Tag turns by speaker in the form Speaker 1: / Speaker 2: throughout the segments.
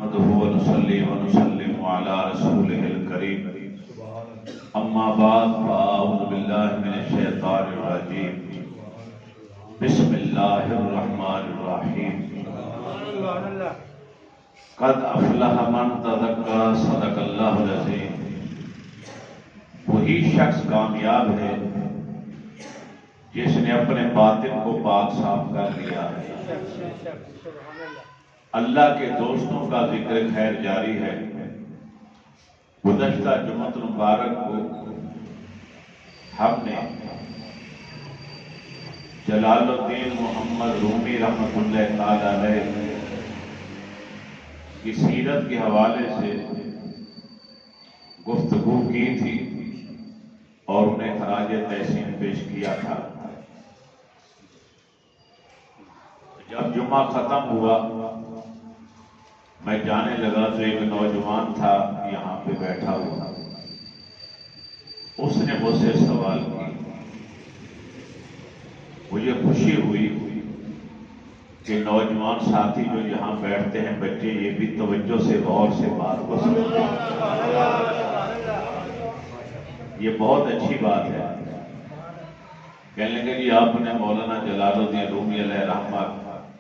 Speaker 1: نحمده ونصلي ونسلم على رسوله الكريم اما بعد فاعوذ بالله من الشيطان الرجيم بسم الله الرحمن الرحيم قد افلح من تزكى صدق اللہ العظیم۔ وہی شخص کامیاب ہے جس نے اپنے باطن کو پاک صاف کر لیا ہے۔ اللہ کے دوستوں کا ذکر خیر جاری ہے۔ گزشتہ جمعۃ المبارک کو ہم نے جلال الدین محمد رومی رحمۃ اللہ تعالی علیہ کی سیرت کے حوالے سے گفتگو کی تھی اور انہیں خراج تحسین پیش کیا تھا۔ جب جمعہ ختم ہوا میں جانے لگا تو ایک نوجوان تھا یہاں پہ بیٹھا ہوا، اس نے مجھ سے سوال کیا۔ مجھے خوشی ہوئی کہ نوجوان ساتھی جو یہاں بیٹھتے ہیں بچے، یہ بھی توجہ سے غور سے بات کو سمجھتے ہیں، یہ بہت اچھی بات ہے۔ کہنے لگے جی آپ نے مولانا جلال الدین رومی علیہ رحمہ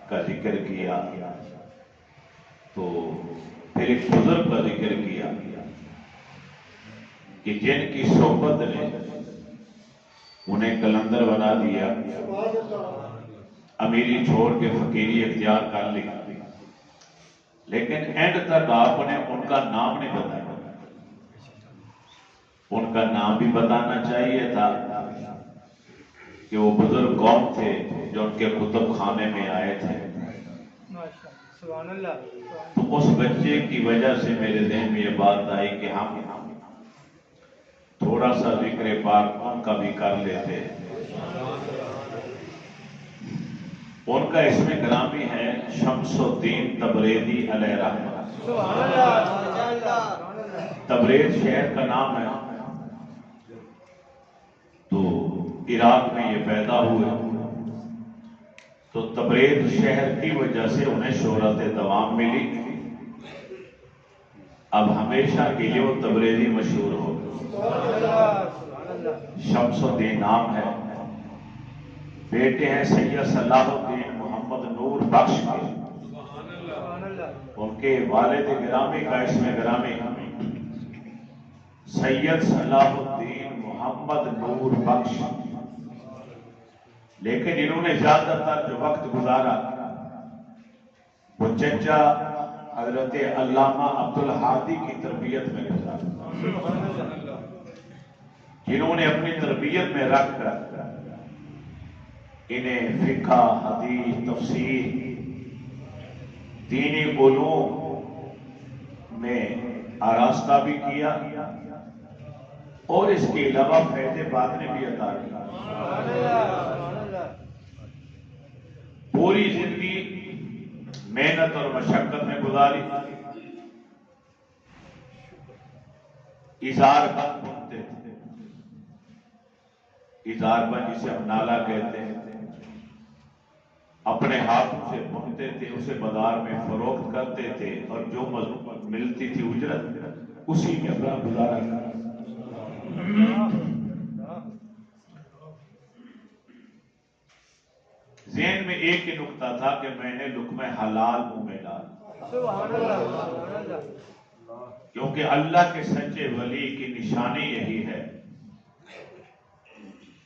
Speaker 1: کا ذکر کیا تو پھر ایک بزرگ کا ذکر کیا کہ جن کی صحبت نے انہیں کلندر بنا دیا، امیری چھوڑ کے فقیری اختیار کر لی، لیکن اینڈ تک آپ نے ان کا نام نہیں بتایا۔ ان کا نام بھی بتانا چاہیے تھا کہ وہ بزرگ کون تھے جو ان کے کتب خانے میں آئے تھے۔ تو اس بچے کی وجہ سے میرے ذہن میں یہ بات آئی کہ ہم تھوڑا سا ذکر پاک ان کا بھی کر لیتے ہیں۔ ان کا اسم گرامی ہے شمس الدین تبریزی علیہ رحمہ۔ تبریز شہر کا نام ہے، تو عراق میں یہ پیدا ہوئے، تو تبریز شہر کی وجہ سے انہیں شہرت دوام ملی۔ اب ہمیشہ کے لیے وہ تبریزی مشہور ہو۔ شمس الدین نام ہے، بیٹے ہیں سید صلاح الدین محمد نور بخش کے، ان کے والد گرامی کا اسم گرامی سید صلاح الدین محمد نور بخش، لیکن انہوں نے زیادہ تر جو وقت گزارا وہ چچا حضرت علامہ عبدالہادی کی تربیت میں گزارا، جنہوں نے اپنی تربیت میں رکھ کر انہیں فقہ، حدیث، تفسیر، دینی علوم میں آراستہ بھی کیا اور اس کے علاوہ فیض باطنی بھی عطا کیا۔ پوری زندگی محنت اور مشقت میں گزاری۔ اظہار بند بنتے تھے، اظہار بند جسے ہم نالا کہتے ہیں، اپنے ہاتھوں سے بنتے تھے، اسے بازار میں فروخت کرتے تھے اور جو ملتی تھی اجرت اسی میں اپنا گزارا کرتے۔ ذہن میں ایک ہی نقطہ تھا کہ میں نے لقمہ حلال منہ میں ڈالا، کیونکہ اللہ کے سچے ولی کی نشانی یہی ہے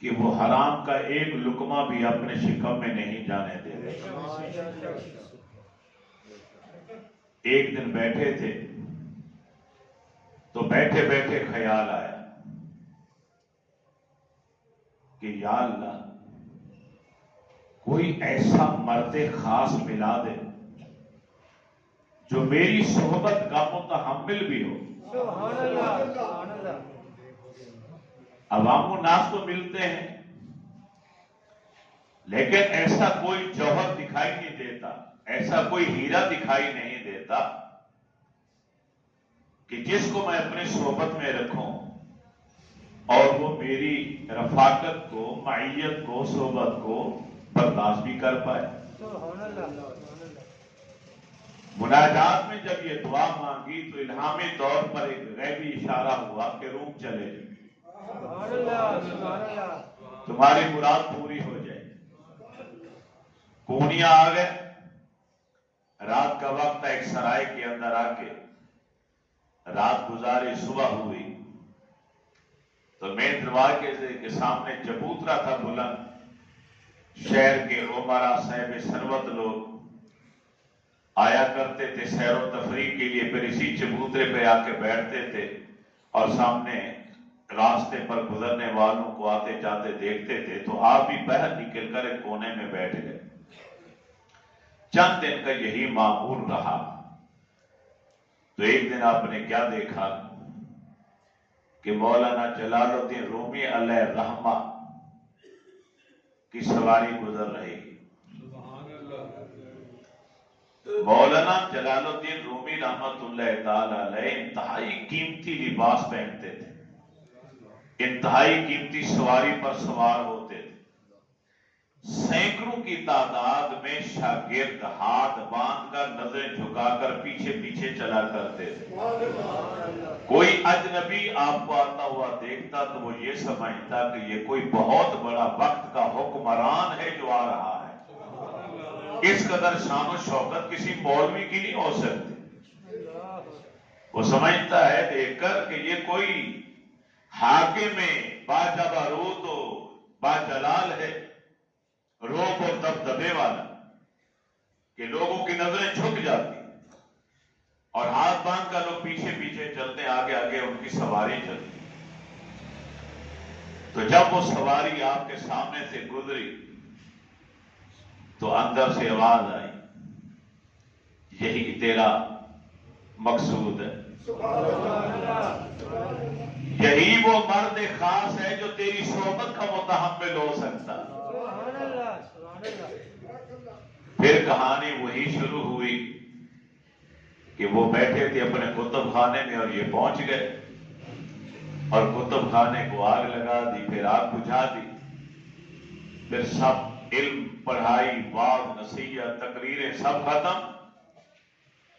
Speaker 1: کہ وہ حرام کا ایک لقمہ بھی اپنے شکم میں نہیں جانے دیتے۔ ایک دن بیٹھے تھے تو بیٹھے بیٹھے خیال آیا کہ یا اللہ کوئی ایسا مرد خاص ملا دے جو میری صحبت کا متحمل بھی ہو۔ عوام الناس تو ملتے ہیں لیکن ایسا کوئی جوہر دکھائی نہیں دیتا، ایسا کوئی ہیرا دکھائی نہیں دیتا کہ جس کو میں اپنے صحبت میں رکھوں اور وہ میری رفاقت کو، معیت کو، صحبت کو برداشت بھی کر پائے۔ مناجات میں جب یہ دعا مانگی تو الہامی طور پر ایک غیبی اشارہ ہوا کہ روم چلے تمہاری مراد پوری ہو جائے. کونیاں آ گئے. رات کا وقت ایک سرائے کے اندر آ کے رات گزاری. صبح ہوئی تو مین دروازے کے سامنے چبوترا تھا بلند. شہر کے عمرا صاحب ثروت لوگ آیا کرتے تھے سیر و تفریح کے لیے. پھر اسی چبوترے پہ آ کے بیٹھتے تھے اور سامنے راستے پر گزرنے والوں کو آتے جاتے دیکھتے تھے. تو آپ بھی باہر نکل کر ایک کونے میں بیٹھ گئے. چند دن کا یہی معمول رہا. تو ایک دن آپ نے کیا دیکھا کہ مولانا جلال الدین رومی علیہ الرحمہ کی سواری گزر رہی. مولانا جلال الدین رومی رحمت اللہ تعالی علیہ انتہائی قیمتی لباس پہنتے تھے. انتہائی قیمتی سواری پر سوار ہوتے تھے. سینکڑوں کی تعداد میں شاگرد ہاتھ باندھ کر نظریں جھکا کر پیچھے پیچھے چلا کرتے تھے. کوئی اجنبی آپ کو آتا ہوا دیکھتا تو وہ یہ سمجھتا کہ یہ کوئی بہت بڑا وقت کا حکمران ہے جو آ رہا ہے. اس قدر شان و شوکت کسی مولوی کی نہیں ہو سکتی. وہ سمجھتا ہے دیکھ کر کہ یہ کوئی حاکم باجبروت و باجلال ہے، روب اور دبدبے والا، کہ لوگوں کی نظریں جھک جاتی اور ہاتھ باندھ کر لوگ پیچھے پیچھے چلتے، آگے آگے ان کی سواری چلتی. تو جب وہ سواری آپ کے سامنے سے گزری تو اندر سے آواز آئی، یہی تیرا مقصود ہے، یہی وہ مرد خاص ہے جو تیری صحبت کا متحمل ہو سکتا. پھر کہانی وہی شروع ہوئی کہ وہ بیٹھے تھے اپنے کتب خانے میں اور یہ پہنچ گئے اور کتب خانے کو آگ لگا دی. پھر آگ بجھا دی. پھر سب علم، پڑھائی، واعظ، نصیحت، تقریریں سب ختم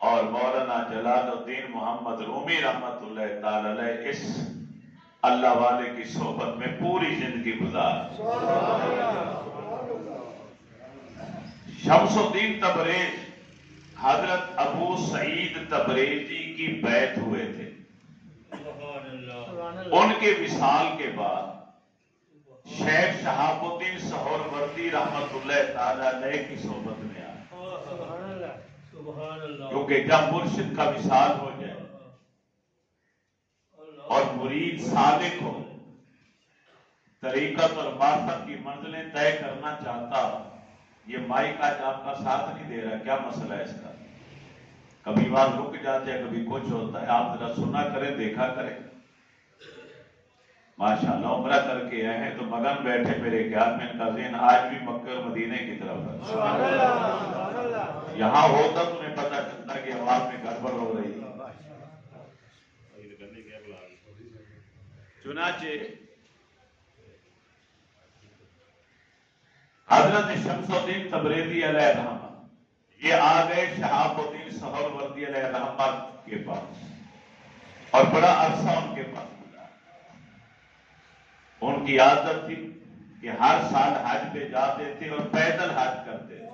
Speaker 1: اور مولانا جلال الدین محمد رومی رحمت اللہ تعالی علیہ اس اللہ والے کی صحبت میں پوری زندگی گزار. شمس الدین تبریز حضرت ابو سعید تبریزی کی بیعت ہوئے تھے. ان کے وصال کے بعد شیخ شہاب الدین سہروردی رحمت اللہ تعالی علیہ کی صحبت میں آئے. کیونکہ جب مرشد کا وصال ہو جائے اور مرید سالک ہو، طریقت اور معرفت کی منزلیں طے کرنا چاہتا ہو. یہ مائک آج آپ کا ساتھ نہیں دے رہا، کیا مسئلہ ہے اس کا؟ کبھی بات رک جاتے ہیں، کبھی کچھ ہوتا ہے. آپ ذرا سنا کریں، دیکھا کریں. ماشاءاللہ عمرہ کر کے آئے ہیں تو مگن بیٹھے. میرے خیال میں ان کا ذہن آج بھی مکہ اور مدینے کی طرف ہے. یہاں ہوتا تو انہیں پتہ چلتا کہ آواز میں گڑبڑ ہو رہی ہے. چنانچہ حضرت شمس الدین تبریزی علیہ الرحمہ یہ آ گئے شہاب الدین سہروردی علیہ الرحمہ کے پاس اور بڑا عرصہ ان کے پاس گزارا. ان کی عادت تھی کہ ہر سال حج پہ جاتے تھے اور پیدل حج کرتے تھے.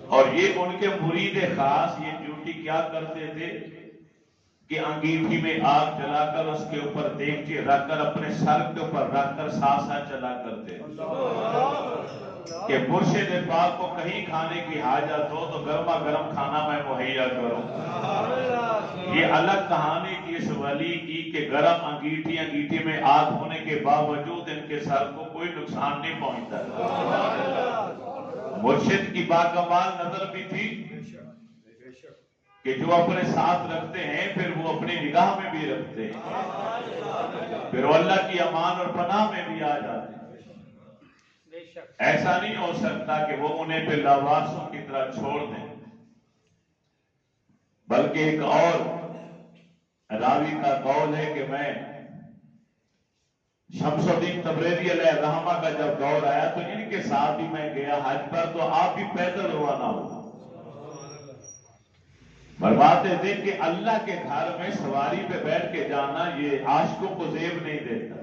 Speaker 1: اور یہ ان کے مرید خاص یہ ڈیوٹی کیا کرتے تھے کہ انگیٹھی میں آگ جلا کر اس کے اوپر دیگچے رکھ کر اپنے سر کے اوپر رکھ کر ساتھ ساتھ چلا کرتے کہ مرشد پاک کو کہیں کھانے کی حاجت ہو تو گرما گرم کھانا میں مہیا کروں. یہ الگ کہانی تھی اس ولی کی کہ گرم انگیٹھی میں آگ ہونے کے باوجود ان کے سر کو کوئی نقصان نہیں پہنچتا. مرشد کی باکمال نظر بھی تھی کہ جو اپنے ساتھ رکھتے ہیں پھر وہ اپنی نگاہ میں بھی رکھتے ہیں، پھر وہ اللہ کی امان اور پناہ میں بھی آ جاتے ہیں. ایسا نہیں ہو سکتا کہ وہ انہیں پھر لاوارسوں کی طرح چھوڑ دیں. بلکہ ایک اور راوی کا قول ہے کہ میں شمس الدین تبریزی علیہ الرحمہ کا جب دور آیا تو ان کے ساتھ ہی میں گیا حج پر، تو آپ بھی پیدل روانہ ہوا. فرماتے تھے کہ اللہ کے گھر میں سواری پہ بیٹھ کے جانا یہ عاشقوں کو زیب نہیں دیتا۔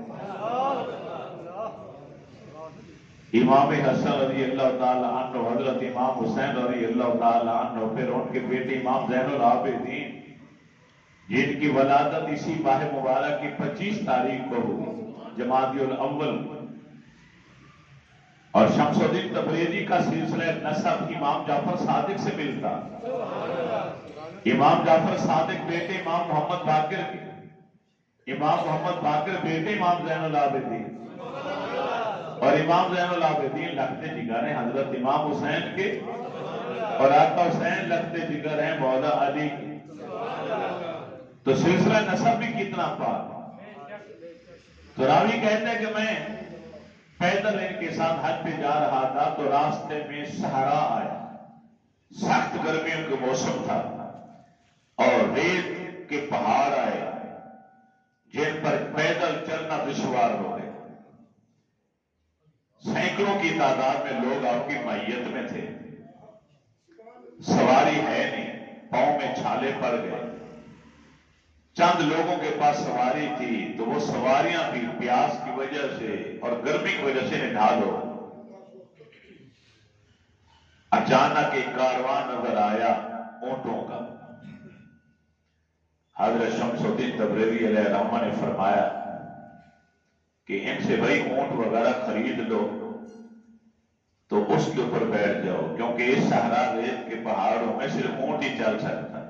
Speaker 1: امام حسن رضی اللہ تعالی عنہ، حضرت امام حسین رضی اللہ تعالی عنہ، پھر ان کے بیٹے امام زین العابدین جن کی ولادت اسی ماہ مبارک کی 25 تاریخ کو ہوئی، جمادی الاول، اور شمس الدین تبریزی کا سلسلہ نسب امام جعفر صادق سے ملتا۔ امام جعفر صادق بیٹے امام محمد باقر کے، امام محمد باقر بیٹے امام زین العابدین، اور امام زین العابدین لگتے جگر ہیں حضرت امام حسین کے، اور آقا حسین لگتے جگر ہیں مولا علی کے۔ تو سلسلہ نسب بھی کتنا پاک۔ تو راوی کہتے ہیں کہ میں پیدل ان کے ساتھ حج پہ جا رہا تھا تو راستے میں صحرا آیا، سخت گرمیوں کا موسم تھا، اور ریت کے پہاڑ آئے جن پر پیدل چلنا دشوار ہو گئے۔ سینکڑوں کی تعداد میں لوگ آپ کی معیت میں تھے، سواری ہے نہیں، پاؤں میں چھالے پڑ گئے۔ چند لوگوں کے پاس سواری تھی تو وہ سواریاں بھی پیاس کی وجہ سے اور گرمی کی وجہ سے نڈھال ہو۔ اچانک ایک کارواں نظر آیا اونٹوں کا۔ حضرت شمس الدین تبریزی علیہ الرحمہ نے فرمایا کہ ان سے بھائی اونٹ وغیرہ خرید لو تو اس کے اوپر بیٹھ جاؤ، کیونکہ اس صحرا ریت کے پہاڑوں میں صرف اونٹ ہی چل سکتا ہے۔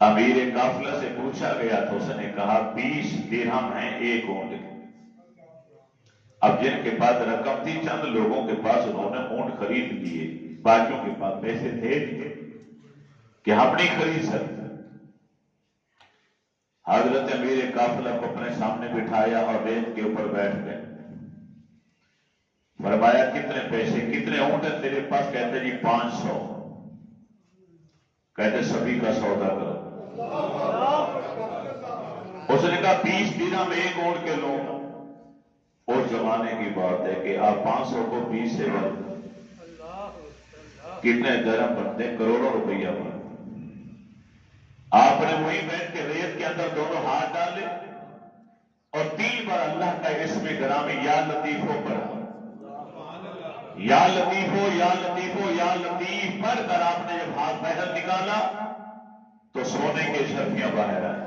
Speaker 1: امیر قافلہ سے پوچھا گیا تو اس نے کہا 20 درہم ہیں ایک اونٹ کے۔ اب جن کے پاس رقم تھی چند لوگوں کے پاس انہوں نے اونٹ خرید لیے، باقیوں کے پاس پیسے تھے کہ ہم نہیں خرید سکتے۔ حضرت امیر قافلہ کو اپنے سامنے بٹھایا اور ریت کے اوپر بیٹھ گئے۔ فرمایا کتنے پیسے، کتنے اونٹ ہیں تیرے پاس؟ کہتے جی 500۔ کہتے سبھی کا سودا کرو۔ اس نے کہا 20 درہم ایک اونٹ کے لو۔ اس زمانے کی بات ہے کہ آپ 500 کو 20 سے بڑھ کتنے درہم بنتے؟ کروڑوں روپیہ بنتے۔ آپ نے وہیں بیٹھ کے ریت کے اندر دونوں ہاتھ ڈالے اور 3 بار اللہ کا اسم گرامی یا لطیف ہو پڑھا۔ یا لطیف ہو، یا لطیف ہو، یا لطیف پڑھ کر آپ نے جب ہاتھ باہر نکالا تو سونے کے شرفیاں باہر آئے۔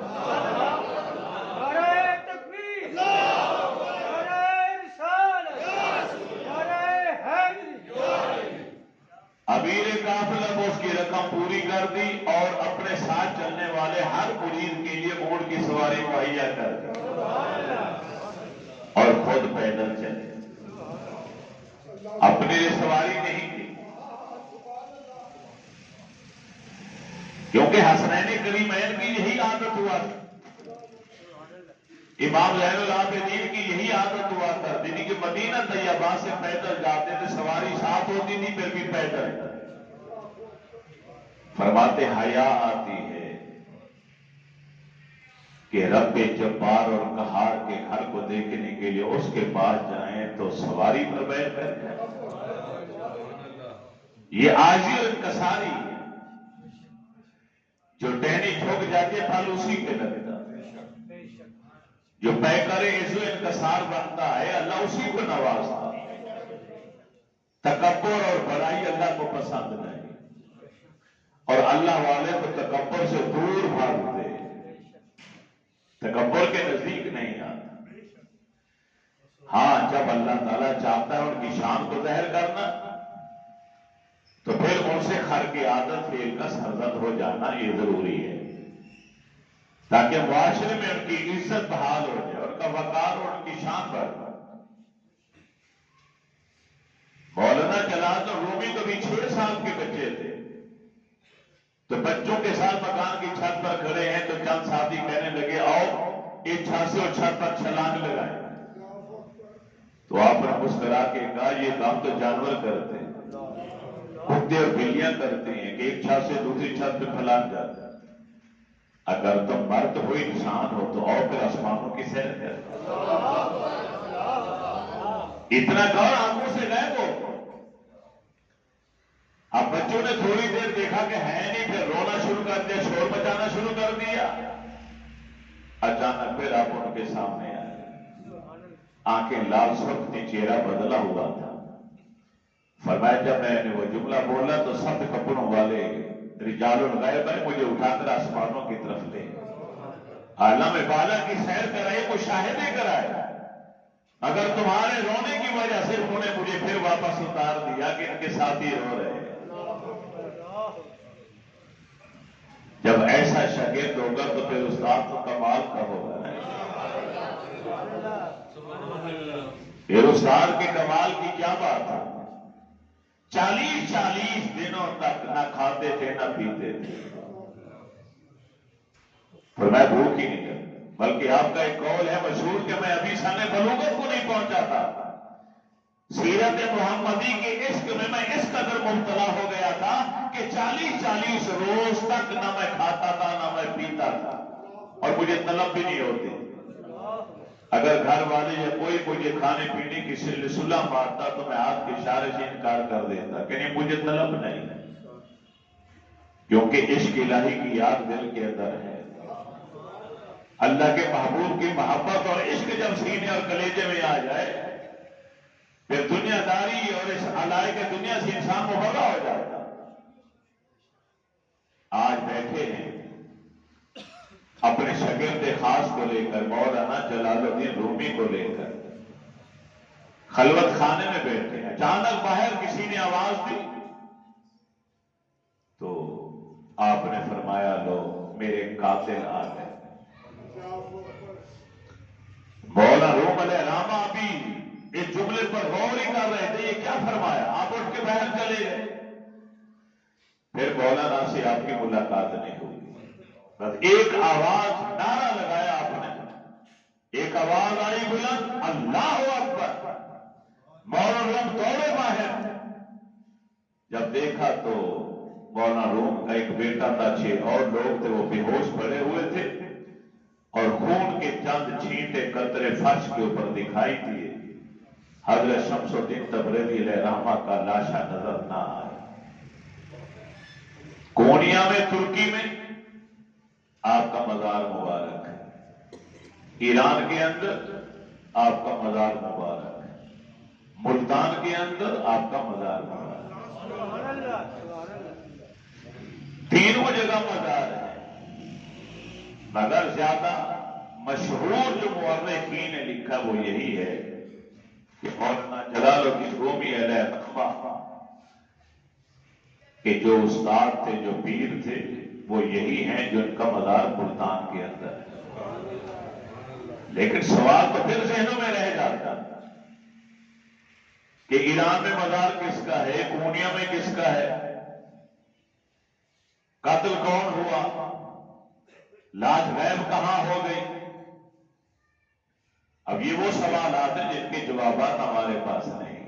Speaker 1: امیر قافلہ کو اس کی رقم پوری کر دی اور اپنے ساتھ چلنے والے ہر مرید کے لیے اونٹ کی سواری مہیا کر دی اور خود پیدل چلے، اپنے لیے سواری نہیں کی، کیونکہ حسنین کریمین کی یہی عادت ہوا تھا، امام زین العابدین کی یہی عادت ہوا تھا، یعنی کہ مدینہ طیبہ سے پیدل جاتے تھے، سواری ساتھ ہوتی تھی پھر بھی پیدل۔ فرماتے حیا آتی ہے کہ رب جبار اور قہار کے گھر کو دیکھنے کے لیے اس کے پاس جائیں تو سواری پر بیٹھ کر جائیں۔ یہ عاجزی اور انکساری ہے، جو ٹہنی جھک جاتی ہے پھل اسی پہ لگتا ہے، جو پے کرے عزو انکسار بنتا ہے اللہ اسی کو نوازتا ہے۔ تکبر اور بڑائی اللہ کو پسند نہیں، اور اللہ والے تو تکبر سے دور بھاگتے، تکبر کے نزدیک نہیں آتا۔ ہاں جب اللہ تعالیٰ چاہتا ہے ان کی شان کو ظاہر کرنا تو پھر ان سے خر کی عادت فعل کا سرزد ہو جانا یہ ضروری ہے، تاکہ معاشرے میں ان کی عزت بحال ہو جائے، ان کا وقار اور ان کی شان بڑھ جائے۔ مولانا جلال الرومی تو بھی 6 سال کے بچے تھے، تو بچوں کے ساتھ مکان کی چھت پر کھڑے ہیں تو چند ساتھی کہنے لگے آؤ ایک چھت سے اور چھت پر چھلانگ لگائیں، تو آپ نے مسکرا کے کہا یہ کام تو جانور کرتے ہیں، کتے اور بلیاں کرتے ہیں کہ ایک چھت سے دوسری چھت پہ پھلانگ جاتے ہیں، اگر تم مرد ہو انسان ہو تو اور پھر آسمانوں کی سیر کرتے، اتنا کون آنکھوں سے غائب ہو۔ اب بچوں نے تھوڑی دیر دیکھا کہ ہے نہیں، پھر رونا شروع کر دیا، شور مچانا شروع کر دیا۔ اچانک پھر آپ ان کے سامنے آئے، آنکھیں لال سرخ تھی، چہرہ بدلا ہوا تھا۔ فرمایا جب میں نے وہ جملہ بولا تو سب کپڑوں والے رجال الغیب ہے مجھے اٹھا کر آسمانوں کی طرف لے، عالم بالا کی سیر کرائے، مشاہدے کرائے۔ اگر تمہارے رونے کی وجہ سے انہوں نے مجھے پھر واپس اتار دیا کہ ان کے ساتھی رو رہے ہیں۔ جب ایسا شاگرد ہوگا تو پھر استاد تو کمال کا ہوگا، پھر استاد کے کمال کی کیا بات ہے؟ 40 دنوں تک نہ کھاتے تھے نہ پیتے تھے، فرمایا بھوک ہی نہیں کرتی، بلکہ آپ کا ایک قول ہے مشہور کہ میں ابھی سن بلوغت کو نہیں پہنچا تھا، سیرت محمدی کے عشق میں اس قدر مبتلا ہو گیا تھا کہ 40 روز تک نہ میں کھاتا تھا نہ میں پیتا تھا، اور مجھے طلب بھی نہیں ہوتی۔ اگر گھر والے یا کوئی مجھے کھانے پینے کی صلح مارتا تو میں ہاتھ کے اشارے سے انکار کر دیتا کہ نہیں مجھے طلب نہیں، کیونکہ عشق الہی کی یاد دل کے اندر ہے۔ اللہ کے محبوب کی محبت اور عشق جب سینے اور کلیجے میں آ جائے پھر دنیا داری اور اس علائق کے دنیا سے انسان مبرا ہو جاتا۔ آج بیٹھے ہیں اپنے شاگرد خاص کو لے کر، مولانا جلال الدین رومی کو لے کر خلوت خانے میں بیٹھے، اچانک باہر کسی نے آواز دی تو آپ نے فرمایا لو میرے قاتل آ گئے۔ مولانا روم علیہ السلام ابھی اس جملے پر غور ہی کر رہے تھے، یہ کیا فرمایا؟ آپ اٹھ کے باہر چلے گئے۔ پھر مولانا سے آپ کی ملاقات نہیں ہوئی، بس ایک آواز نعرہ لگایا آپ نے، ایک آواز آئی بلند اللہ اکبر، مولانا روم دوڑے باہر۔ جب دیکھا تو مولانا روم کا ایک بیٹا تھا، 6 اور لوگ تھے، وہ بے ہوش پڑے ہوئے تھے اور خون کے چند چھینٹے قطرے فرش کے اوپر دکھائی دیے۔ حضرت شمس الدین تبریزی علیہ رحمہ کا لاشا نظر نہ آیا۔ کونیا میں ترکی میں آپ کا مزار مبارک ہے، ایران کے اندر آپ کا مزار مبارک ہے، ملتان کے اندر آپ کا مزار مبارک ہے، تینوں جگہ مزار ہے، مگر زیادہ مشہور جو مورخین نے لکھا وہ یہی ہے کہ مولانا جلال الدین رومی علیہ رحمہ کہ جو استاد تھے، جو پیر تھے، وہ یہی ہیں جن کا مزار ملتان کے اندر ہے۔ لیکن سوال تو پھر ذہنوں میں رہ جاتا کہ ایران میں مزار کس کا ہے، کونیا میں کس کا ہے، قتل کون ہوا، لاش غیب کہاں ہو گئی؟ اب یہ وہ سوالات ہیں جن کے جوابات ہمارے پاس نہیں۔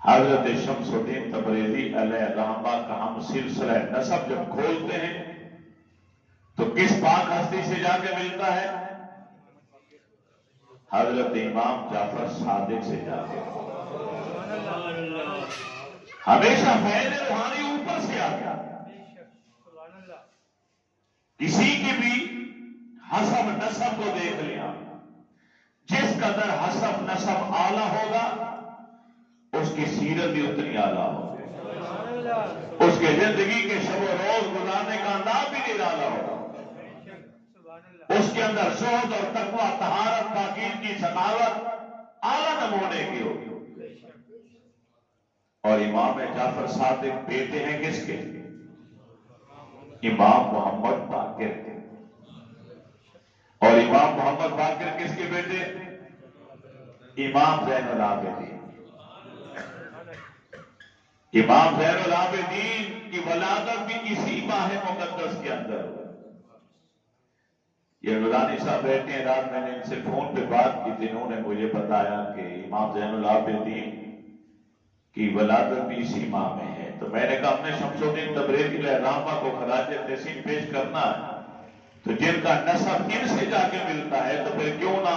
Speaker 1: حضرت شمس الدین تبریزی علیہ رحمہ کا ہم سلسلہ نسب جب کھولتے ہیں تو کس پاک ہستی سے جا کے ملتا ہے؟ حضرت امام جعفر صادق سے جا کے۔ ہمیشہ فیض روحانی اوپر سے آتا، کسی کی بھی حسب نسب کو دیکھ لیا، جس قدر حسب نسب اعلیٰ ہوگا اس کی سیرت بھی اتنی اعلیٰ ہوگی، اس کے زندگی کے شب و روز گزارنے کا انداز بھی نرالا ہوگا، اس کے اندر زہد اور تقویٰ، طہارت، پاکیزگی، سخاوت اعلیٰ نمونے کی ہوگی۔ اور امام جعفر صادق بیٹے ہیں کس کے؟ امام محمد باقر کے۔ اور امام محمد باقر کس کے بیٹے؟ امام زین العابدین۔ امام زین العابدین کی ولادت بھی اسی ماہ مقدس کے اندر ہوئی۔ یہ نورانی صاحب بیٹھے ہیں، رات میں نے ان سے فون پہ بات کی تھی، انہوں نے مجھے بتایا کہ امام زین العابدین کی ولادت بھی اسی ماہ میں ہے۔ تو میں نے کہا ہم نے شمس الدین تبریزی علیہ رحمہ کو خراج تحسین پیش کرنا ہے تو جن کا نسب ان سے جا کے ملتا ہے تو پھر کیوں نہ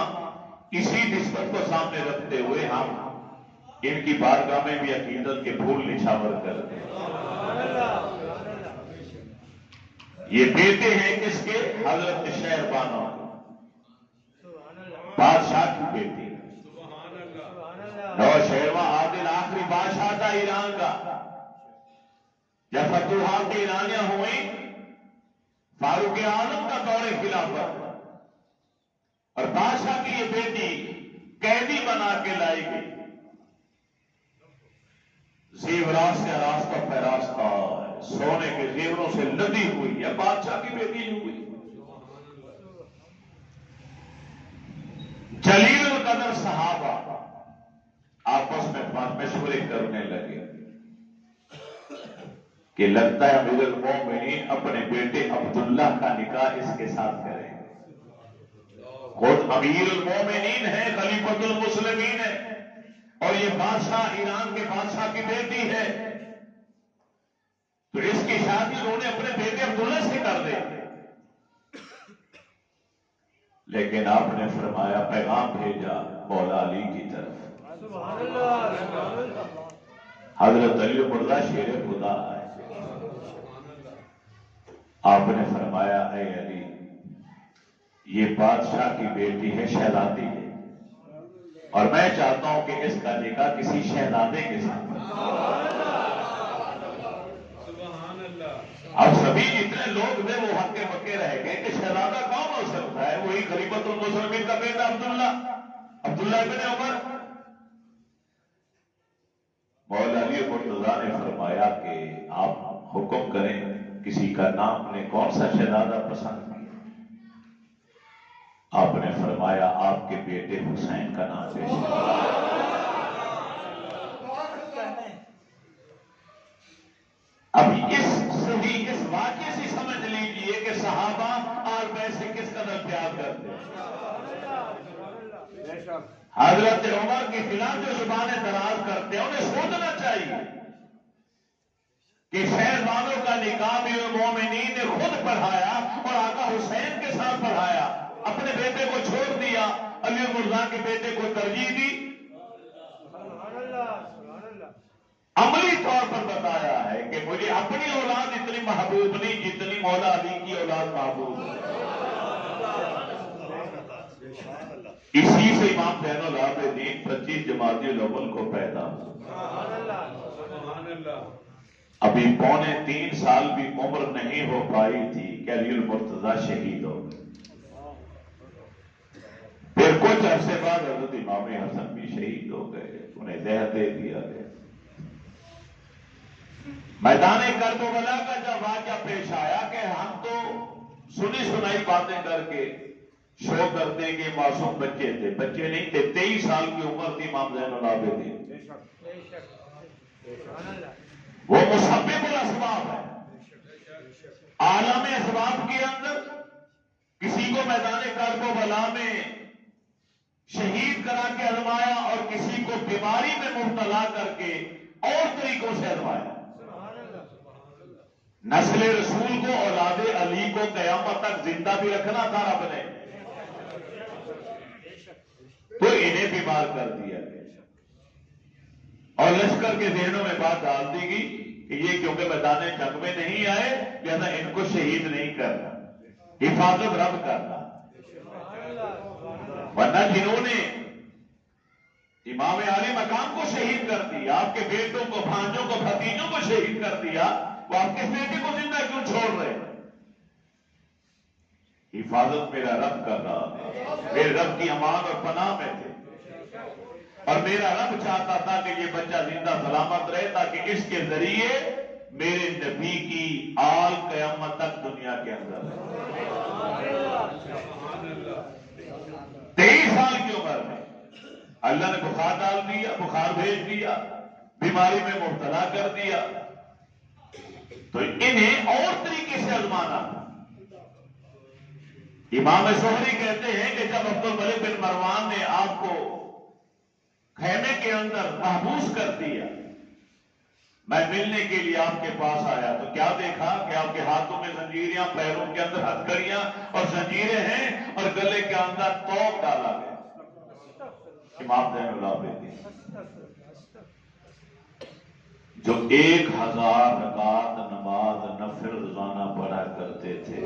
Speaker 1: اسی نسبت کو سامنے رکھتے ہوئے ہم ان کی بارگاہ میں بھی عقیدت کے پھول نچھاور کرتے ہیں۔ یہ بیٹے ہیں کس کے؟ حضرت شہربانو بادشاہ کی بیٹی، نو شہرواں عادل آخری بادشاہ تھا ایران کا۔ جب فتوحات ایرانیہ ہوئیں، فاروق اعظم کا دور خلافت اور بادشاہ کی یہ بیٹی قیدی بنا کے لائی گئی، زیورات سے آراستہ پیراستہ سونے کے زیوروں سے لدی ہوئی ہے، بادشاہ کی بیٹی ہوئی۔ جلیل القدر صحابہ آپس میں مشورے کرنے لگے کہ لگتا ہے امیر المومنین اپنے بیٹے عبداللہ کا نکاح اس کے ساتھ کریں۔ خود امیر المومنین ہے، خلیفۃ المسلمین ہے، اور یہ بادشاہ ایران کے بادشاہ کی بیٹی ہے، تو اس کی شادی انہوں نے اپنے بیٹے عبداللہ سے کر دے۔ لیکن آپ نے فرمایا، پیغام بھیجا مولا علی کی طرف، حضرت علی مرزا شیر خدا ہے۔ آپ نے فرمایا، اے علی، یہ بادشاہ کی بیٹی ہے، شہزادی ہے، اور میں چاہتا ہوں کہ اس کا نکاح کسی شہزادے کے ساتھ۔ اب سبھی جتنے لوگ تھے وہ ہکے بکے رہ گئے کہ شہزادہ کون ہو سکتا ہے؟ وہی خلیفۃ المسلمین کا بیٹا عبداللہ ابن عمر۔ مولا علی مرتضیٰ نے فرمایا کہ آپ حکم کریں، کسی کا نام نے کون سا شہزادہ پسند کیا؟ آپ نے فرمایا، آپ کے بیٹے حسین کا نام پیش کیا۔ اب اس واقعے سے سمجھ لیجئے کہ صحابہ آل بیت سے کس قدر پیار کرتے ہیں۔ حضرت عمر کے خلاف جو زبانیں دراز کرتے ہیں، انہیں سوچنا چاہیے کہ شہربانوں کا نکاح امیر المومنین نے خود پڑھایا اور آقا حسین کے ساتھ پڑھایا، اپنے بیٹے کو چھوڑ دیا، علی مرزا کے بیٹے کو ترجیح دی۔ عملی طور پر بتایا ہے کہ مجھے اپنی اولاد اتنی محبوب نہیں جتنی مولا علی کی اولاد محبوب ہے۔ اسی سے امام زین العابدین 25 جمادی الاول کو پیدا ابھی 2.25 سال بھی عمر نہیں ہو پائی تھی کہ علی المرتضیٰ شہید ہو گئے۔ پھر کچھ عرصے بعد حضرت امام حسن بھی شہید ہو گئے، انہیں زہر دے دیا گیا۔ میدان کربلا کا جب واقعہ پیش آیا کہ ہم تو سنی سنائی باتیں کر کے شو کرتے ہیں کہ معصوم بچے تھے، بچے نہیں تھے، 23 سال کی عمر تھی امام زین العابدین۔ وہ مسبب الاسباب ہے، عالم اسباب کے اندر کسی کو میدان کربلا میں شہید کرا کے ازمایا اور کسی کو بیماری میں مبتلا کر کے اور طریقوں سے ازمایا۔ نسل رسول کو، اولاد علی کو قیامت تک زندہ بھی رکھنا تھا رب نے، تو انہیں بیمار کر دیا گیا اور لشکر کے ذہنوں میں بات ڈال دی گئی کہ یہ کیونکہ میدان جنگ میں نہیں آئے لہذا ان کو شہید نہیں کرنا، حفاظت رب کرنا۔ ورنہ جنہوں نے امام عالی مقام کو شہید کر دیا، آپ کے بیٹوں کو، بھانجوں کو، بھتیجوں کو شہید کر دیا، وہ آپ کے بیٹے کو زندہ کیوں چھوڑ رہے؟ حفاظت میرا رب کر رہا، میرے رب کی امان اور پناہ میں تھے، اور میرا رب چاہتا تھا کہ یہ بچہ زندہ سلامت رہے تاکہ اس کے ذریعے میرے نبی کی آل قیامت تک دنیا کے اندر رہے۔ 23 سال کی عمر میں اللہ نے بخار ڈال دیا، بخار بھیج دیا، بیماری میں مبتلا کر دیا، تو انہیں اور طریقے سے آزمانا۔ امام زہری کہتے ہیں کہ جب عبد الملک بن مروان نے آپ کو خیمے کے اندر محبوس کر دیا، میں ملنے کے لیے آپ کے پاس آیا تو کیا دیکھا کہ آپ کے ہاتھوں میں زنجیریاں، پیروں کے اندر ہتھکڑیاں اور زنجیریں ہیں اور گلے کے اندر توق ڈالا گیا۔ امام زین العابدین جو 1000 رکعت نماز نفل روزانہ پڑھا کرتے تھے.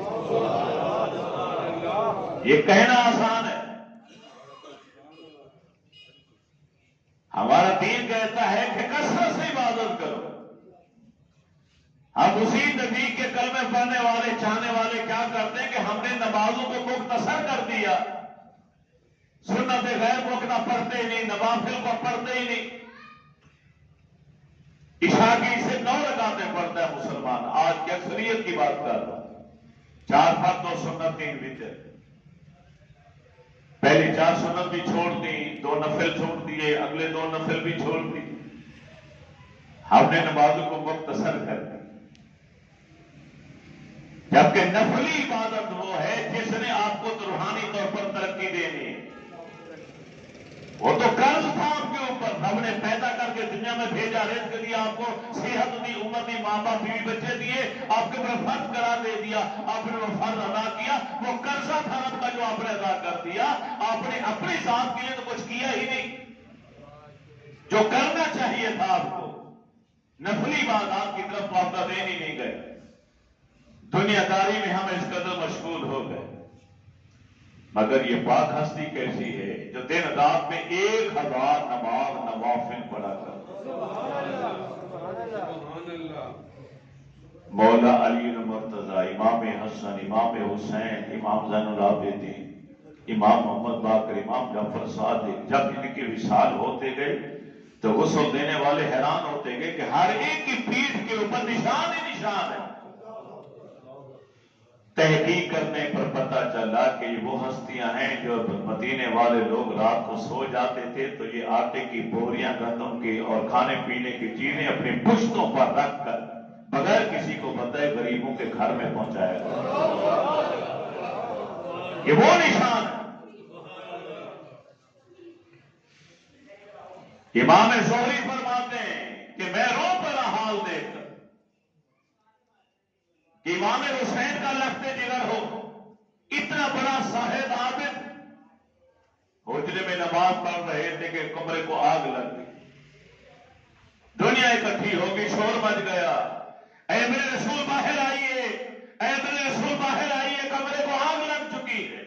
Speaker 1: یہ کہنا آسان ہے. ہمارا دین کہتا ہے کہ کثرت سے عبادت کرو. ہم اسی نبی کے کلمے پڑھنے والے چاہنے والے کیا کرتے ہیں کہ ہم نے نمازوں کو مختصر کر دیا. سنت غیر وقت پڑھتے ہی نہیں، نوافل کو پڑھتے ہی نہیں. عشاء کی سے 9 رکعتیں پڑھتا ہے مسلمان. آج کی اکثریت کی بات کر رہا ہوں. 4 فرض 2 سنت 3 وتر. پہلی 4 سنت بھی چھوڑ دی، 2 نفل چھوڑ دیے، اگلے 2 نفل بھی چھوڑ دی. ہم نے نمازوں کو مختصر کر دی. جبکہ نفلی عبادت وہ ہے جس نے آپ کو روحانی طور پر ترقی دینی ہے. وہ تو قرض تھا آپ کے اوپر. رب نے پیدا کر کے دنیا میں بھیجا، رزق دیا، آپ کو صحت دی، عمر دی، ماں باپ بیوی بچے دیے، آپ کے اوپر فرض قرار دے دیا. آپ نے وہ فرض ادا کیا. وہ قرضہ تھا رب کا جو آپ نے ادا کر دیا. آپ نے اپنی ذات کے لیے تو کچھ کیا ہی نہیں جو کرنا چاہیے تھا آپ کو. نفلی عبادات کی طرف تو آپ دین ہی نہیں گئے. دنیا داری میں ہم اس قدر مشغول ہو گئے. مگر یہ پاک ہستی کیسی ہے جو دن رات میں 1000 نماز نوافل پڑھا کرتا. مولا علی المرتضیٰ، امام حسن، امام حسین، امام زین العابدین، امام محمد باقر، امام جعفر صادق جب ان کے وصال ہوتے گئے تو غسل دینے والے حیران ہوتے گئے کہ ہر ایک کی پیٹھ کے اوپر نشان ہی نشان ہے. تحقیق کرنے پر پتہ چلا کہ یہ وہ ہستیاں ہیں جو مدینے والے لوگ رات کو سو جاتے تھے تو یہ آٹے کی بوریاں، گندم کی اور کھانے پینے کی چیزیں اپنی پشتوں پر رکھ کر بغیر کسی کو بتائے غریبوں کے گھر میں پہنچایا گیا. یہ وہ نشان ہے. امام زہری فرماتے ہیں کہ میں رو پڑا حال دیکھ کر کہ امام حسین کا لخت جگر ہو، اتنا بڑا صاحب عابد حجرے میں نماز پڑھ رہے تھے کہ کمرے کو آگ لگ گئی. دنیا اکٹھی ہو گئی، شور مچ گیا. اے میرے رسول باہر آئیے، اے میرے رسول باہر آئیے، کمرے کو آگ لگ چکی ہے.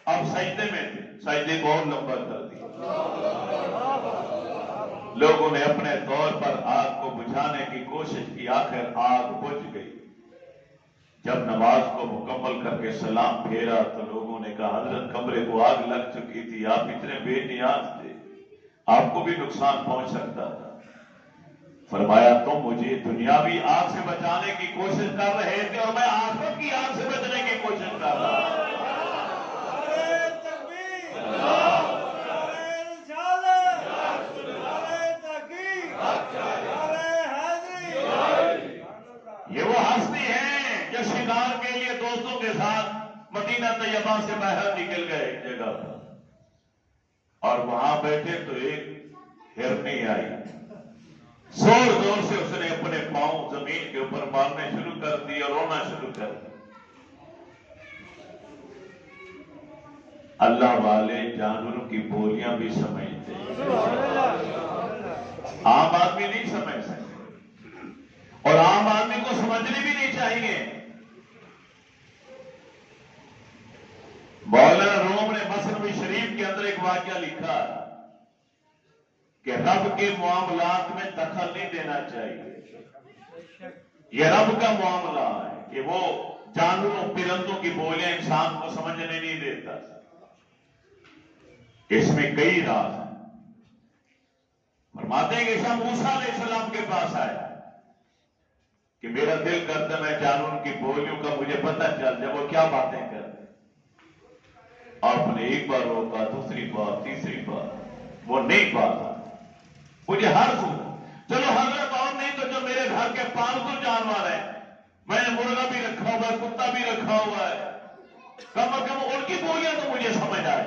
Speaker 1: اب سجدے میں تھے، سجدے کو اور لمبا کر دیا. لوگوں نے اپنے طور پر آگ کو بجھانے کی کوشش کی، آخر آگ بجھ گئی. جب نماز کو مکمل کر کے سلام پھیرا تو لوگوں نے کہا حضرت کمرے کو آگ لگ چکی تھی، آپ اتنے بے نیاز تھے، آپ کو بھی نقصان پہنچ سکتا تھا. فرمایا تم مجھے دنیاوی آگ سے بچانے کی کوشش کر رہے تھے اور میں آخرت کی آگ سے بچنے کی کوشش کر رہا ہوں. یہ وہ ہستی ہے جو شکار کے لیے دوستوں کے ساتھ مدینہ طیبہ سے باہر نکل گئے ایک جگہ پر، اور وہاں بیٹھے تو ایک ہرنی آئی. زور زور سے اس نے اپنے پاؤں زمین کے اوپر مارنے شروع کر دی اور رونا شروع کر دی. اللہ والے جانوروں کی بولیاں بھی سمجھتے ہیں، عام آدمی نہیں سمجھ سکتے اور عام آدمی کو سمجھنی بھی نہیں چاہیے. مولانا روم نے مثنوی شریف کے اندر ایک واقعہ لکھا کہ رب کے معاملات میں دخل نہیں دینا چاہیے. یہ رب کا معاملہ ہے کہ وہ جانوروں پرندوں کی بولیاں انسان کو سمجھنے نہیں دیتا. اس میں کئی راز ہیں. فرماتے ہیں کہ شاہ موسیٰ علیہ السلام کے پاس آئے کہ میرا دل کرتا میں جانوروں کی بولیوں کا مجھے پتہ چل جائے وہ کیا باتیں کرتے. آپ نے ایک بار روکا، دوسری بار، تیسری بار، وہ نہیں پاتا. مجھے ہر صورت چلو حضرت اور نہیں تو جو میرے گھر کے پالتو جانور ہیں، میں نے مرغا بھی رکھا ہوا ہے، کتا بھی رکھا ہوا ہے، کم از کم ان کی بولیاں تو مجھے سمجھ آئے.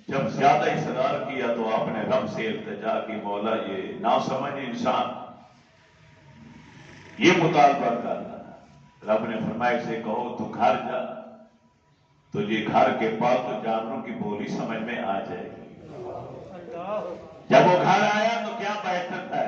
Speaker 1: جب زیادہ اصرار کیا تو آپ نے رب سے التجا کی، مولا یہ ناسمجھ انسان یہ مطالبہ کرنا. رب نے فرمایا اسے کہو تو گھر جا، تجھے گھر کے پالتو جانوروں کی بولی سمجھ میں آ جائے گی. جب وہ گھر آیا تو کیا بہتر ہے،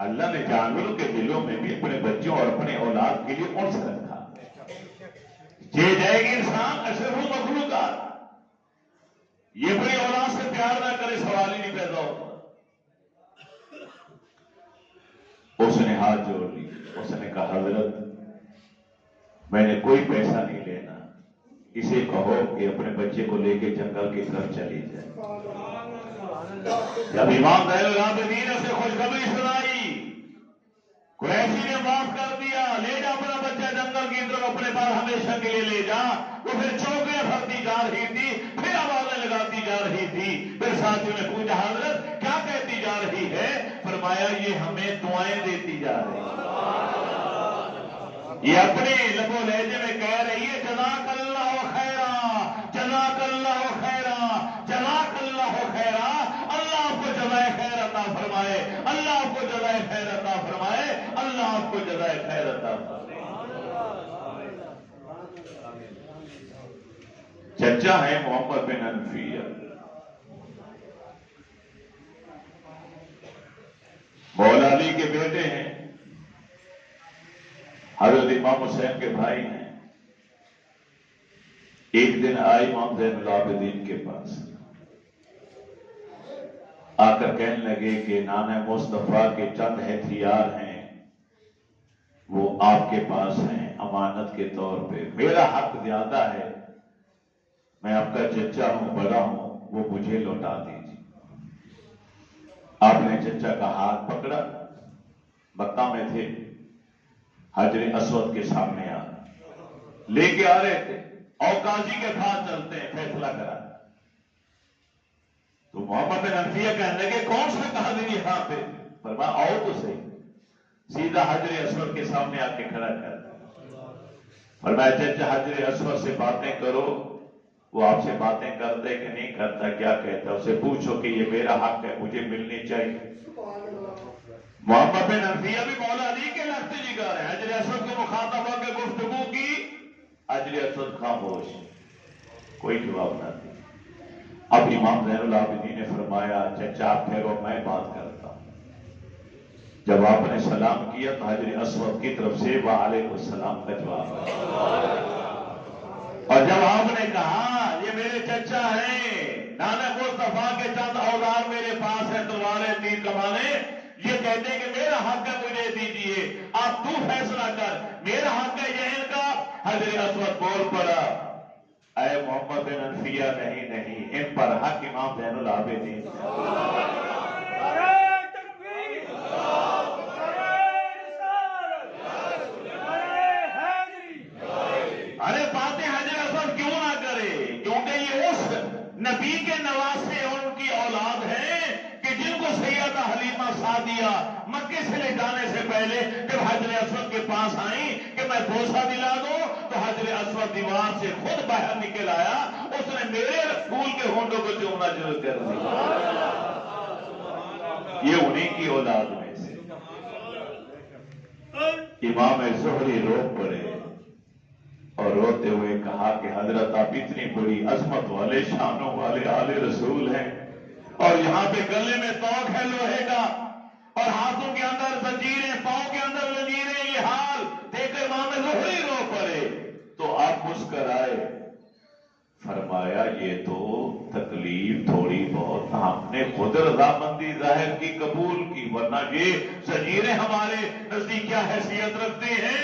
Speaker 1: اللہ نے جانوروں کے دلوں میں بھی اپنے بچوں اور اپنے اولاد کے لیے انس رکھا. یہ جائے گی انسان اشرف المخلوقات، یہ اپنی اولاد سے پیار نہ کرے، سوال ہی نہیں پیدا ہوتا. اس نے ہاتھ جوڑ لی، اس نے کہا حضرت میں نے کوئی پیسہ نہیں لینا، اسے کہو کہ اپنے بچے کو لے کے جنگل کی طرف چلی جائے. جب امام زین العابدین نے اسے خوشخبری سنائی، قریشی نے معاف کر دیا، لے جا اپنا بچہ جنگل کی طرف، اپنے پاس ہمیشہ کے لیے لے جا. وہ پھر چوکیاں بھرتی جا رہی تھی، پھر آوازیں لگاتی جا رہی تھی. پھر ساتھیوں نے پوچھا حضرت کیا کہتی جا رہی ہے؟ فرمایا یہ ہمیں دعائیں دیتی جا رہی ہے، یہ اپنے لب و لہجے میں کہہ رہی ہے جزاک اللہ خیرا، جزاک اللہ خیرا، جزاک اللہ خیرا. اللہ آپ کو جزائے خیر عطا فرمائے، اللہ آپ کو جزائے خیر عطا فرمائے، اللہ آپ کو جزائے خیر عطا فرمائے. چچا ہے محمد بن حنفیہ، مولا علی کے بیٹے ہیں، حضرت امام حسین کے بھائی ہیں. ایک دن آئے امام زین العابدین کے پاس، آ کر کہنے لگے کہ نانا مصطفیٰ کے چند ہتھیار ہیں، وہ آپ کے پاس ہیں امانت کے طور پہ. میرا حق زیادہ ہے، میں آپ کا چچا ہوں، بڑا ہوں، وہ مجھے لوٹا دیجیے. آپ نے چچا کا ہاتھ پکڑا، مکہ میں تھے، حجر اسود کے سامنے لے کے آ رہے تھے، اور قاضی کے پاس چلتے ہیں فیصلہ کرا. تو محمد بن حنفیہ کہنے لگے کون سا قاضی یہاں پہ؟ فرمایا آؤ تو صحیح. سیدھا حجر اسود کے سامنے آ کے کھڑا کر. فرمایا چچا حجر اسود سے باتیں کرو. وہ آپ سے باتیں کرتے کہ نہیں کرتا؟ کیا کہتا؟ اسے پوچھو کہ یہ میرا حق ہے، مجھے ملنی چاہیے. محمد بن حنفیہ بھی مولا علی کے لخت جگر ہیں، حجر اسود کے مخاطب ہو کے گفتگو کی، حجر اسود خاموش، کوئی جواب نہ دیا. اب امام زین العابدین نے فرمایا چچا آپ ٹھہرو، میں بات کرتا ہوں. جب آپ نے سلام کیا تو حجر اسود کی طرف سے وعلیکم السلام کا جواب آیا. اور جب آپ نے کہا یہ میرے چچا ہیں، نانا مصطفیٰ کے چند اوزار میرے پاس ہیں، تلواریں، تیر کمانیں، یہ کہتے ہیں کہ میرا حق ہے مجھے دیجیے، آپ تو فیصلہ کر، میرا حق ہے یہ ان کا. حجر اسود بول پڑا اے محمد بن حنفیہ نہیں، ان پر حق امام زین العابدین. ارے باتیں حجر اسود کیوں نہ کرے؟ کیونکہ یہ اس نبی کے نواسے اور ان کی اولاد ہیں کہ جن کو سیدہ حلیمہ سعدیہ مکے سے لے جانے سے پہلے جب حجر اسود کے پاس آئیں کہ میں بوسہ دلا دوں، تو حجر اسود دیوار سے خود باہر نکل آیا، اس نے میرے پھول کے ہونٹوں کو چومنا شروع کر دیا. یہ انہیں کی اولاد میں سے. امام زہری رو پڑے اور روتے ہوئے کہا کہ حضرت آپ اتنی بڑی عظمت والے، شانوں والے آل رسول ہیں، اور یہاں پہ گلے میں توق ہے لوہے کا، اور ہاتھوں کے اندر زنجیریں، پاؤں کے اندر زنجیریں. یہ حال دیکھ کر امام زہری رو پڑے تو آپ مسکرائے. فرمایا یہ تو تکلیف تھوڑی بہت ہم نے خود رضامندی ظاہر کی، قبول کی، ورنہ یہ زنجیریں ہمارے نزدیک کیا حیثیت رکھتے ہیں؟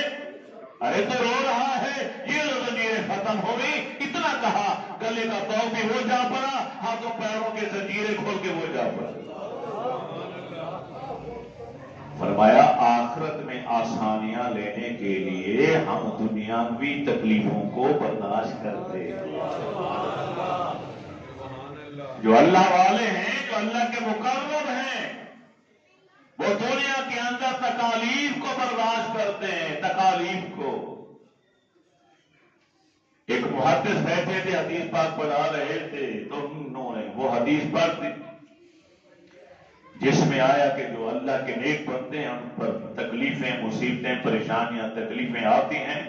Speaker 1: ارے تو رو رہا ہے، یہ زنجیریں ختم ہو گئی. اتنا کہا، گلے کا توق بھی وہ جا پڑا، ہاتھوں پیروں کے زنجیریں کھول کے وہ جا پڑا. فرمایا آخرت میں آسانیاں لینے کے لیے ہم دنیاوی تکلیفوں کو برداشت کرتے ہیں. جو اللہ والے ہیں، جو اللہ کے مقرب ہیں، وہ دنیا کے اندر تکالیف کو برداشت کرتے ہیں. تکالیف کو. ایک محدث بیٹھے تھے، حدیث پاک پڑھا رہے تھے، تو انہوں نے وہ حدیث پڑھ دی جس میں آیا کہ جو اللہ کے نیک بندے ہیں ان پر تکلیفیں، مصیبتیں، پریشانیاں، تکلیفیں آتی ہیں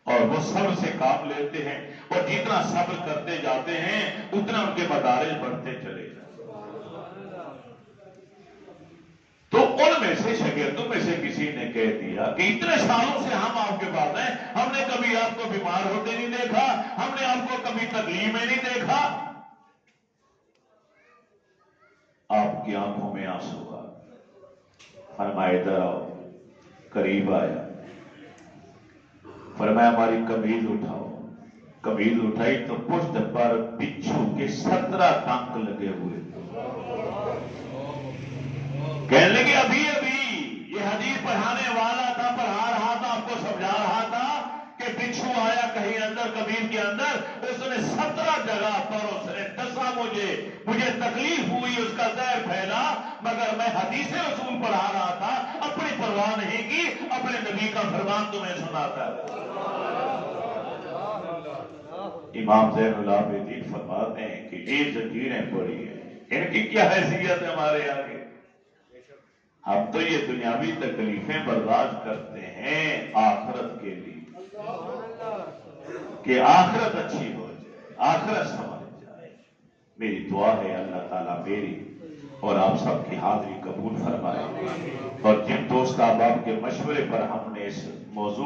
Speaker 1: اور وہ صبر سے کام لیتے ہیں، اور جتنا صبر کرتے جاتے ہیں اتنا ان کے مدارج بڑھتے چلے جاتے ہیں. تو ان میں سے شاگردوں میں سے کسی نے کہہ دیا کہ اتنے سالوں سے ہم آپ کے پاس ہیں، ہم نے کبھی آپ کو بیمار ہوتے نہیں دیکھا، ہم نے آپ کو کبھی تکلیف میں نہیں دیکھا۔ آپ کی آنکھوں میں آنسو آ، فرمایا ادھر آؤ، قریب آیا، فرمایا ہماری قمیض اٹھاؤ۔ قمیض اٹھائی تو پشت پر بچھو کے 17 ٹانک لگے ہوئے۔ کہنے لگے ابھی یہ حدیث پڑھانے والا تھا، پڑھا رہا تھا، آپ کو سمجھا رہا تھا کہ بچھو آیا کہیں اندر قمیض کے اندر، اس نے 17 جگہ پر اس نے ڈسا، مجھے تکلیف ہوئی، اس کا زہر پھیلا، مگر میں حدیث رسول پڑھا رہا تھا، اپنی پرواہ نہیں کی، اپنے نبی کا فرمان تمہیں سناتا ہے۔ امام زین العابدین فرماتے ہیں کہ یہ زنجیریں پڑی ہیں، ان کی کیا حیثیت ہے ہمارے آگے؟ ہم تو یہ دنیاوی تکلیفیں برداشت کرتے ہیں آخرت کے لیے، کہ آخرت اچھی ہو جائے، آخرت سمجھ جائے۔ میری دعا ہے اللہ تعالیٰ میری اور آپ سب کی حاضری قبول فرمائے، اور جن دوست احباب کے مشورے پر ہم نے اس موضوع